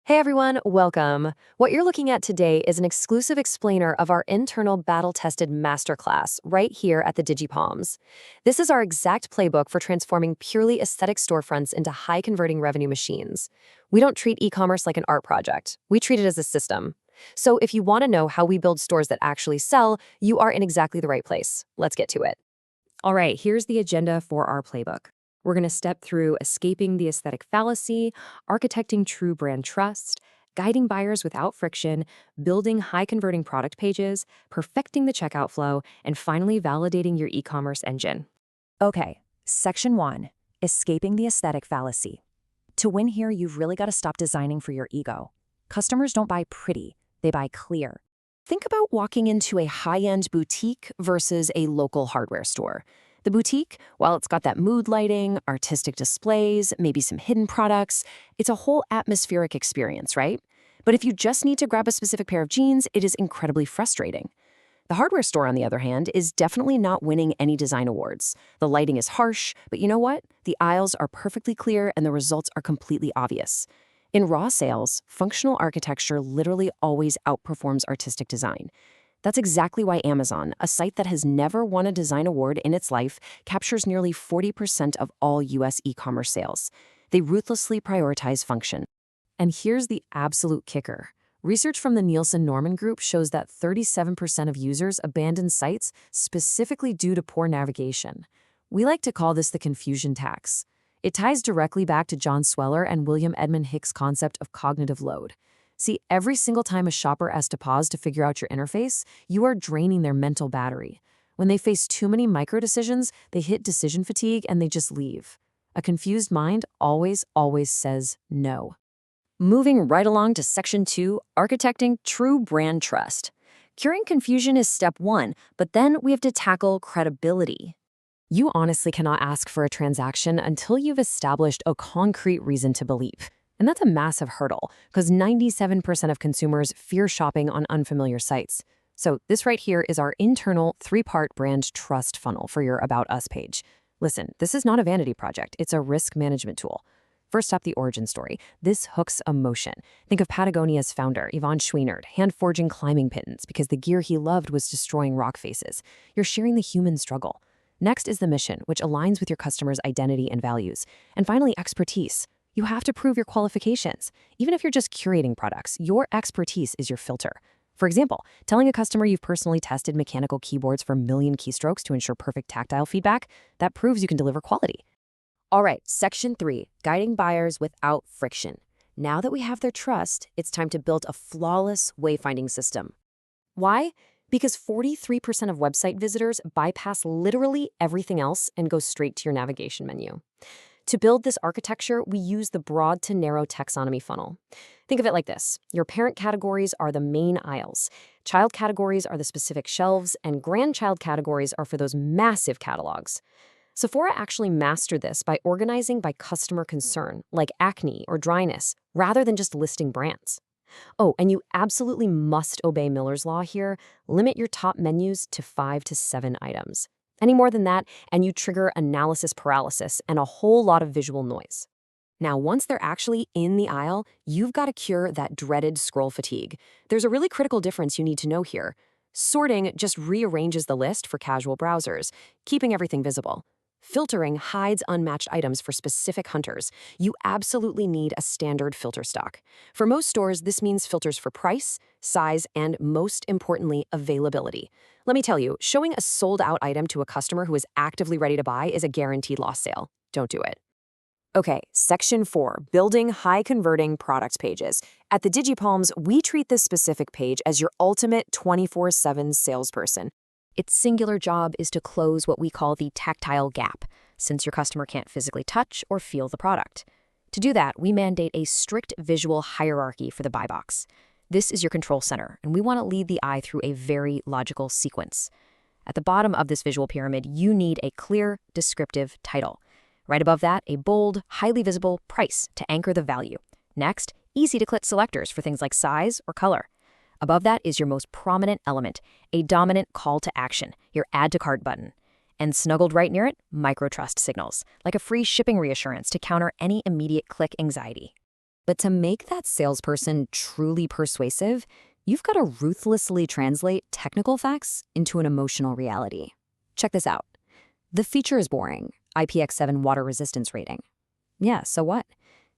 Hey everyone, welcome. What you're looking at today is an exclusive explainer of our internal battle-tested masterclass right here at the DigiPalms. This is our exact playbook for transforming purely aesthetic storefronts into high-converting revenue machines. We don't treat e-commerce like an art project. We treat it as a system. So if you want to know how we build stores that actually sell, you are in exactly the right place. Let's get to it. All right, here's the agenda for our playbook. We're going to step through escaping the aesthetic fallacy, architecting true brand trust, guiding buyers without friction, building high-converting product pages, perfecting the checkout flow, and finally validating your e-commerce engine. Okay, Section 1, Escaping the Aesthetic Fallacy. To win here, you've really got to stop designing for your ego. Customers don't buy pretty, they buy clear. Think about walking into a high-end boutique versus a local hardware store. The boutique, while it's got that mood lighting, artistic displays, maybe some hidden products, it's a whole atmospheric experience, right? But if you just need to grab a specific pair of jeans, it is incredibly frustrating. The hardware store, on the other hand, is definitely not winning any design awards. The lighting is harsh, but you know what? The aisles are perfectly clear and the results are completely obvious. In raw sales, functional architecture literally always outperforms artistic design. That's exactly why Amazon, a site that has never won a design award in its life, captures nearly 40% of all US e-commerce sales. They ruthlessly prioritize function. And here's the absolute kicker. Research from the Nielsen-Norman Group shows that 37% of users abandon sites specifically due to poor navigation. We like to call this the confusion tax. It ties directly back to John Sweller and William Edmund Hicks' concept of cognitive load. See, every single time a shopper has to pause to figure out your interface, you are draining their mental battery. When they face too many micro-decisions, they hit decision fatigue and they just leave. A confused mind always says no. Moving right along to Section 2, Architecting True Brand Trust. Curing confusion is step 1, but then we have to tackle credibility. You honestly cannot ask for a transaction until you've established a concrete reason to believe. And that's a massive hurdle, because 97% of consumers fear shopping on unfamiliar sites. So this right here is our internal 3-part brand trust funnel for your About Us page. Listen, this is not a vanity project. It's a risk management tool. First up, the origin story. This hooks emotion. Think of Patagonia's founder, Yvon Chouinard, hand-forging climbing pins because the gear he loved was destroying rock faces. You're sharing the human struggle. Next is the mission, which aligns with your customer's identity and values. And finally, expertise. You have to prove your qualifications. Even if you're just curating products, your expertise is your filter. For example, telling a customer you've personally tested mechanical keyboards for a million keystrokes to ensure perfect tactile feedback, that proves you can deliver quality. All right, Section 3, Guiding Buyers Without Friction. Now that we have their trust, it's time to build a flawless wayfinding system. Why? Because 43% of website visitors bypass literally everything else and go straight to your navigation menu. To build this architecture, we use the broad to narrow taxonomy funnel. Think of it like this. Your parent categories are the main aisles. Child categories are the specific shelves, and grandchild categories are for those massive catalogs. Sephora actually mastered this by organizing by customer concern, like acne or dryness, rather than just listing brands. Oh, and you absolutely must obey Miller's Law here. Limit your top menus to 5 to 7 items. Any more than that, and you trigger analysis paralysis and a whole lot of visual noise. Now, once they're actually in the aisle, you've got to cure that dreaded scroll fatigue. There's a really critical difference you need to know here. Sorting just rearranges the list for casual browsers, keeping everything visible. Filtering hides unmatched items for specific hunters. You absolutely need a standard filter stock. For most stores, this means filters for price, size, and most importantly, availability. Let me tell you, showing a sold-out item to a customer who is actively ready to buy is a guaranteed lost sale. Don't do it. Okay, Section 4, Building High-Converting Product Pages. At the DigiPalms, we treat this specific page as your ultimate 24/7 salesperson. Its singular job is to close what we call the tactile gap, since your customer can't physically touch or feel the product. To do that, we mandate a strict visual hierarchy for the buy box. This is your control center, and we want to lead the eye through a very logical sequence. At the bottom of this visual pyramid, you need a clear, descriptive title. Right above that, a bold, highly visible price to anchor the value. Next, easy-to-click selectors for things like size or color. Above that is your most prominent element, a dominant call to action, your Add to Cart button. And snuggled right near it, micro-trust signals, like a free shipping reassurance to counter any immediate click anxiety. But to make that salesperson truly persuasive, you've got to ruthlessly translate technical facts into an emotional reality. Check this out. The feature is boring, IPX7 water resistance rating. Yeah, so what?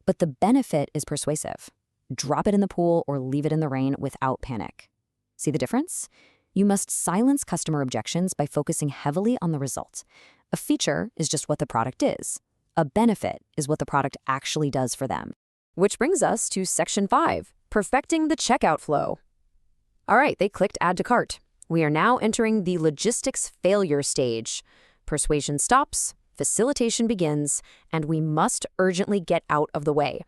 But the benefit is persuasive. Drop it in the pool or leave it in the rain without panic. See the difference? You must silence customer objections by focusing heavily on the result. A feature is just what the product is. A benefit is what the product actually does for them. Which brings us to Section 5, perfecting the checkout flow. All right, they clicked Add to Cart. We are now entering the logistics failure stage. Persuasion stops, facilitation begins, and we must urgently get out of the way.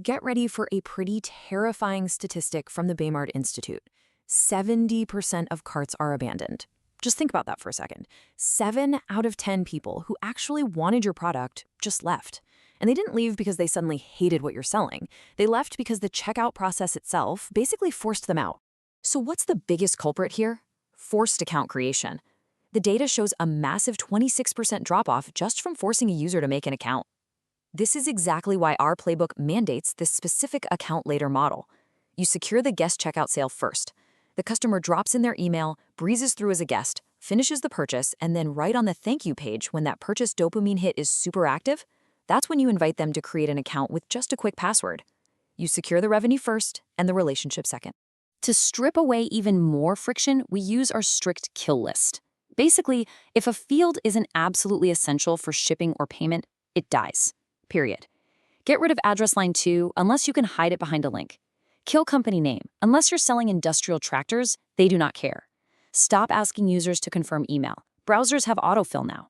Get ready for a pretty terrifying statistic from the Baymard Institute. 70% of carts are abandoned. Just think about that for a second. 7 out of 10 people who actually wanted your product just left. And they didn't leave because they suddenly hated what you're selling. They left because the checkout process itself basically forced them out. So what's the biggest culprit here? Forced account creation. The data shows a massive 26% drop-off just from forcing a user to make an account. This is exactly why our playbook mandates this specific account later model. You secure the guest checkout sale first. The customer drops in their email, breezes through as a guest, finishes the purchase, and then right on the thank you page when that purchase dopamine hit is super active, that's when you invite them to create an account with just a quick password. You secure the revenue first and the relationship second. To strip away even more friction, we use our strict kill list. Basically, if a field isn't absolutely essential for shipping or payment, it dies. Period. Get rid of address line 2 unless you can hide it behind a link. Kill company name. Unless you're selling industrial tractors, they do not care. Stop asking users to confirm email. Browsers have autofill now.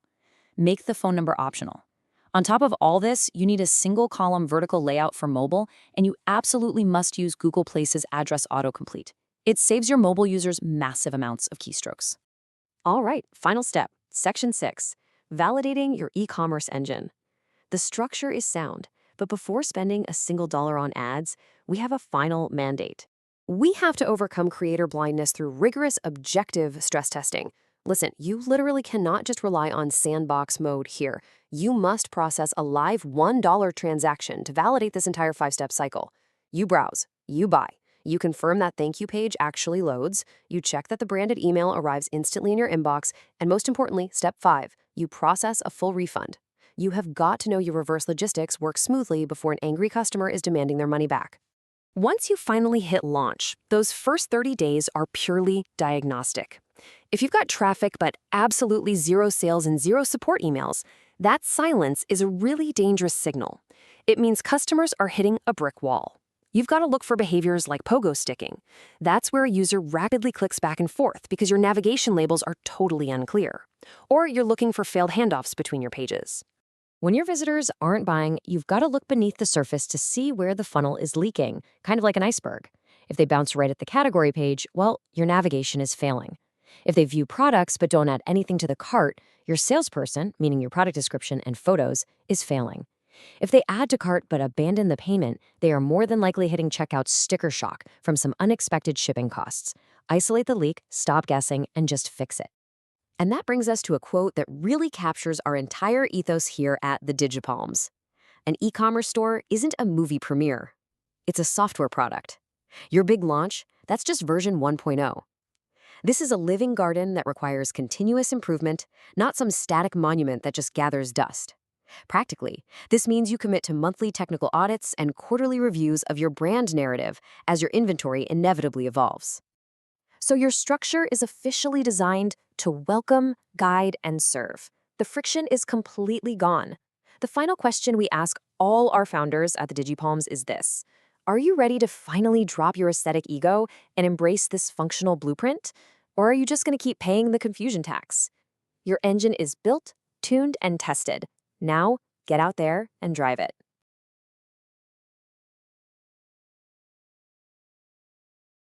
Make the phone number optional. On top of all this, you need a single-column vertical layout for mobile, and you absolutely must use Google Place's address autocomplete. It saves your mobile users massive amounts of keystrokes. All right, final step, Section 6, validating your e-commerce engine. The structure is sound, but before spending a single dollar on ads, we have a final mandate. We have to overcome creator blindness through rigorous objective stress testing. Listen, you literally cannot just rely on sandbox mode here. You must process a live $1 transaction to validate this entire 5-step cycle. You browse, you buy, you confirm that thank you page actually loads, you check that the branded email arrives instantly in your inbox, and most importantly, step 5, you process a full refund. You have got to know your reverse logistics works smoothly before an angry customer is demanding their money back. Once you finally hit launch, those first 30 days are purely diagnostic. If you've got traffic but absolutely zero sales and zero support emails, that silence is a really dangerous signal. It means customers are hitting a brick wall. You've got to look for behaviors like pogo sticking. That's where a user rapidly clicks back and forth because your navigation labels are totally unclear. Or you're looking for failed handoffs between your pages. When your visitors aren't buying, you've got to look beneath the surface to see where the funnel is leaking, kind of like an iceberg. If they bounce right at the category page, well, your navigation is failing. If they view products but don't add anything to the cart, your salesperson, meaning your product description and photos, is failing. If they add to cart but abandon the payment, they are more than likely hitting checkout sticker shock from some unexpected shipping costs. Isolate the leak, stop guessing, and just fix it. And that brings us to a quote that really captures our entire ethos here at the Digipalms. An e-commerce store isn't a movie premiere. It's a software product. Your big launch, that's just version 1.0. This is a living garden that requires continuous improvement, not some static monument that just gathers dust. Practically, this means you commit to monthly technical audits and quarterly reviews of your brand narrative as your inventory inevitably evolves. So your structure is officially designed to welcome, guide, and serve. The friction is completely gone. The final question we ask all our founders at the Digipalms is this: are you ready to finally drop your aesthetic ego and embrace this functional blueprint? Or are you just going to keep paying the confusion tax? Your engine is built, tuned, and tested. Now, get out there and drive it.